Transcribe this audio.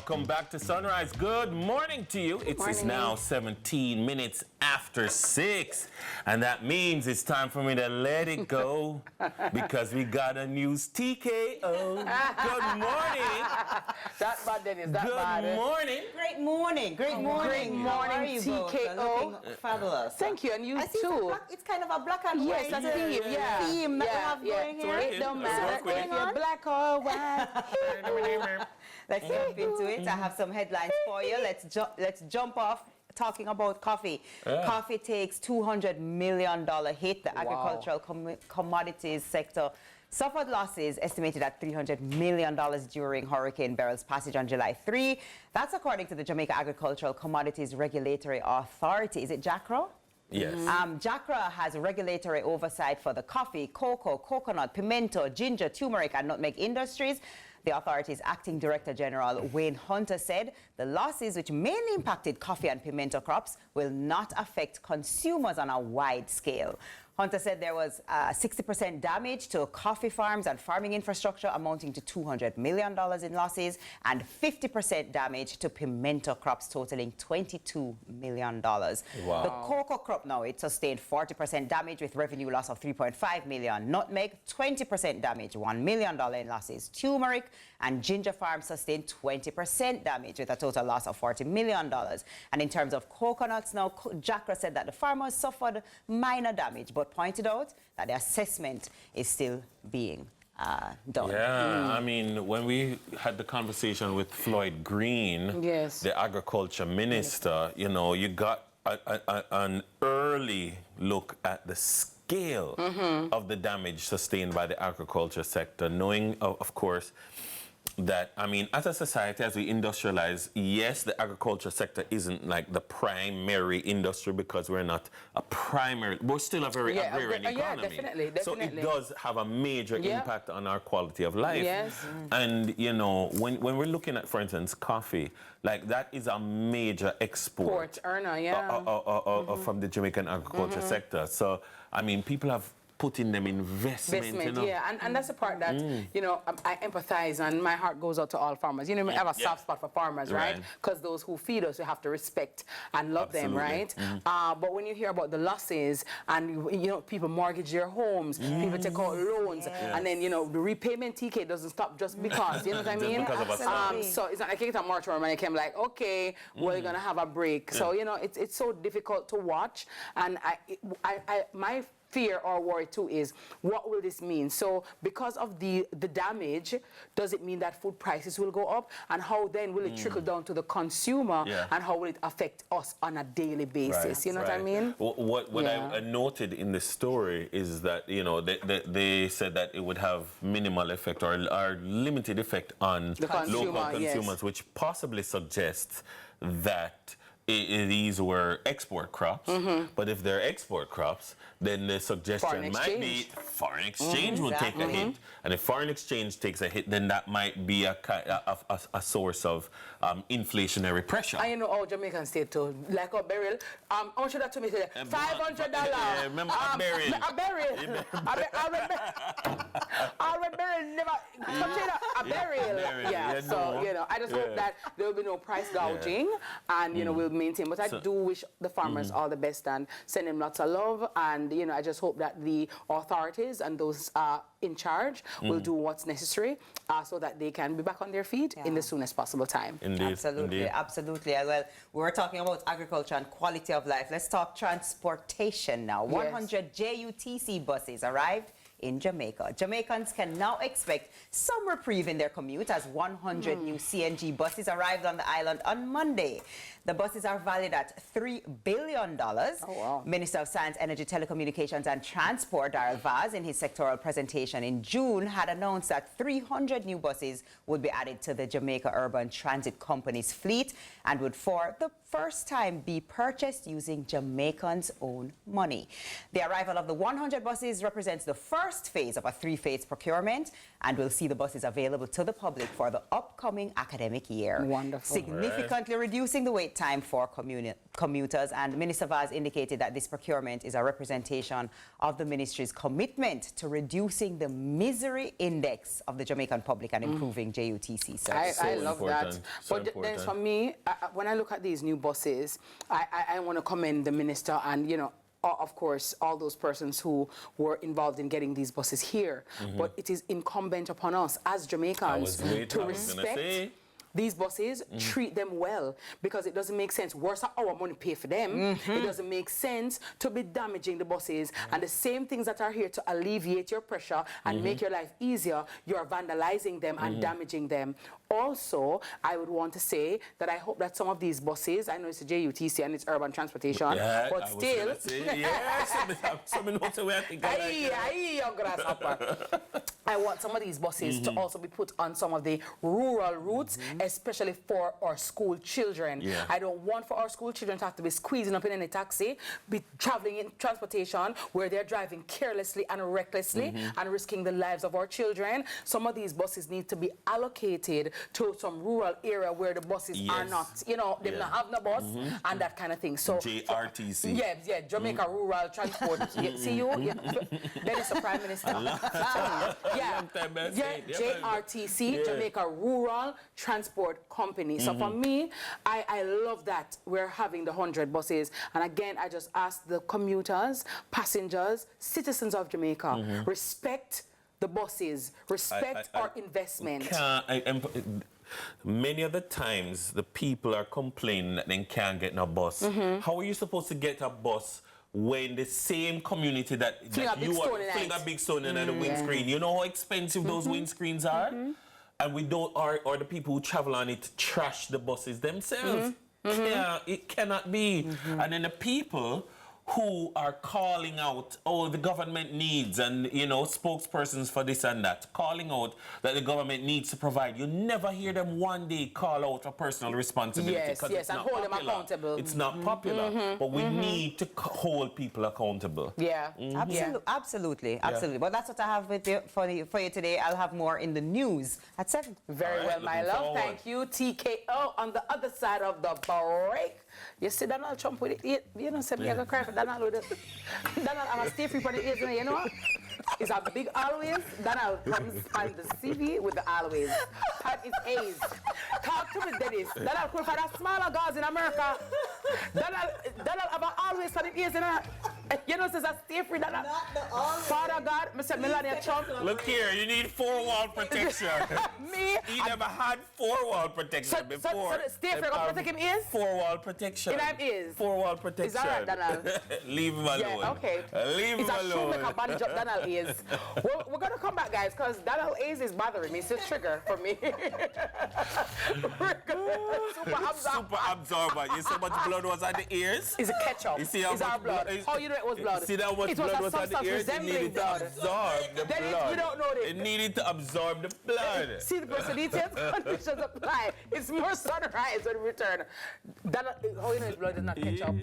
Welcome back to Sunrise. Good morning to you. It's now 17 minutes after 6. And that means it's time for me to let it go because we got a news TKO. Good morning. That bad, Dennis. That bad. Good morning. Great morning. Great morning. Great morning, TKO. Fabulous. Thank you, and you I see too. it's kind of a black and white Yes, that's a theme. Yeah. theme that we have going here. It don't matter if you're black or white. Let's jump into it. I have some headlines for you. Let's jump off talking about coffee. Coffee takes $200 million hit. The agricultural commodities sector suffered losses estimated at $300 million during Hurricane Beryl's passage on July 3. That's according to the Jamaica Agricultural Commodities Regulatory Authority. Is it JACRA? Yes. JACRA has regulatory oversight for the coffee, cocoa, coconut, pimento, ginger, turmeric, and nutmeg industries. The authority's acting director general, Wayne Hunter, said the losses, which mainly impacted coffee and pimento crops, will not affect consumers on a wide scale. Hunter said there was 60% damage to coffee farms and farming infrastructure amounting to $200 million in losses and 50% damage to pimento crops totaling $22 million. Wow. The cocoa crop now, it sustained 40% damage with revenue loss of $3.5 million. Nutmeg, 20% damage, $1 million in losses. Turmeric and ginger farms sustained 20% damage with a total loss of $40 million. And in terms of coconuts now, JACRA said that the farmers suffered minor damage, but pointed out that the assessment is still being done. Yeah, I mean, when we had the conversation with Floyd Green, the agriculture minister, you know, you got an early look at the scale of the damage sustained by the agriculture sector, knowing, of course, that, I mean, as a society, as we industrialize, yes, the agriculture sector isn't like the primary industry because we're not a primary, we're still a very agrarian economy. Definitely. So it does have a major impact on our quality of life. Yes. And, you know, when we're looking at, for instance, coffee, like that is a major export earner, from the Jamaican agriculture sector. So, I mean, people have put in them investment, you know? And that's the part that, you know, I empathize, and my heart goes out to all farmers. You know, we have a soft spot for farmers, right? Because those who feed us, we have to respect and love them, right? But when you hear about the losses and, you know, people mortgage their homes, people take out loans, and then, you know, the repayment TK doesn't stop just because, you know what I mean? So it's not like it's a moratorium and I came like, okay, we're going to have a break. So, you know, it's so difficult to watch. And my fear or worry too is, what will this mean? So because of the damage, does it mean that food prices will go up? And how then will it trickle down to the consumer? And how will it affect us on a daily basis? You know what I mean? What I noted in the story is that, you know, they said that it would have minimal effect or limited effect on local consumers, which possibly suggests that these were export crops. But if they're export crops, then the suggestion might be foreign exchange will take a hit. And if foreign exchange takes a hit, then that might be a source of inflationary pressure. I know all Jamaicans say too, like a barrel. How much that to me today? $500. Remember a barrel. A barrel. A barrel never. A barrel. Yeah. So, you know, I just hope that there will be no price gouging and, you know, we'll maintain. But I do wish the farmers all the best and send them lots of love. And, you know, I just hope that the authorities and those in charge will do what's necessary so that they can be back on their feet in the soonest possible time. Indeed. Absolutely, absolutely. Well, we're talking about agriculture and quality of life. Let's talk transportation now. 100 JUTC buses arrived in Jamaica. Jamaicans can now expect some reprieve in their commute as 100 new CNG buses arrived on the island on Monday. The buses are valued at $3 billion. Minister of Science, Energy, Telecommunications and Transport, Darrell Vaz, in his sectoral presentation in June, had announced that 300 new buses would be added to the Jamaica Urban Transit Company's fleet and would for the first time be purchased using Jamaicans' own money. The arrival of the 100 buses represents the first first phase of a 3-phase procurement and will see the buses available to the public for the upcoming academic year. Wonderful. Significantly reducing the wait time for commuters. And Minister Vaz indicated that this procurement is a representation of the ministry's commitment to reducing the misery index of the Jamaican public and improving JUTC service. I love that. But then for me, when I look at these new buses, I want to commend the minister and, you know, of course, all those persons who were involved in getting these buses here. But it is incumbent upon us as Jamaicans to respect these buses, treat them well, because it doesn't make sense. Worse, our money pay for them. It doesn't make sense to be damaging the buses. And the same things that are here to alleviate your pressure and make your life easier, you're vandalizing them and damaging them. Also, I would want to say that I hope that some of these buses, I know it's a JUTC and it's urban transportation, but still... I want some of these buses to also be put on some of the rural routes, especially for our school children. I don't want for our school children to have to be squeezing up in any taxi, be traveling in transportation where they're driving carelessly and recklessly and risking the lives of our children. Some of these buses need to be allocated to some rural area where the buses are not, you know, they don't have no bus and that kind of thing. So JRTC. Jamaica Rural Transport. See you? That is the Prime Minister. JRTC, Jamaica Rural Transport Company. So for me, I love that we're having the 100 buses. And again, I just ask the commuters, passengers, citizens of Jamaica, respect the buses, respect our investment. Many of the times, the people are complaining that they can't get no bus. How are you supposed to get a bus when the same community that you are fling a big stone in the windscreen? You know how expensive those windscreens are? And we don't, or the people who travel on it trash the buses themselves. It cannot be. And then the people who are calling out, oh, the government needs, and, you know, spokespersons for this and that, calling out that the government needs to provide. You never hear them one day call out for personal responsibility. Yes, and hold them accountable. It's not popular, but we need to hold people accountable. Absolutely. But that's what I have with you, for you today. I'll have more in the news at 7. Very well, my love. Forward. Thank you, TKO. On the other side of the break, you see Donald Trump with it. You know, say me I go cry for Donald with it. Donald, I'm a stay free for the ears, you know? It's a big always. Donald comes on the CV with the always. Pat is A's. Talk to me, Dennis. Donald could find a smaller guys in America. Donald have a always for the ears, you know? You know, says a stay free, Donald. Father God, Mr. Melania Trump. Look here, you need 4-wall protection. Me? He never had 4-wall protection before. So the stay free gonna protect him ears? 4-wall protection. In him ears? 4-wall protection. Is that right, Donald? Leave him alone. Yeah, okay. Leave him alone. It's a shoemaker bandage up Donald ears. Well, we're gonna come back, guys, because Donald ears is bothering me. It's a trigger for me. Super absorber. You see how much blood was on the ears? It's a ketchup. You see how it's much our blood. Oh, you know it was blood. See how much blood was on the ears? It needed to absorb the blood. You don't know this. It needed to absorb the blood. See the person details, conditions apply. It's more sunrise when we return. Donald, how you know his blood is not ketchup?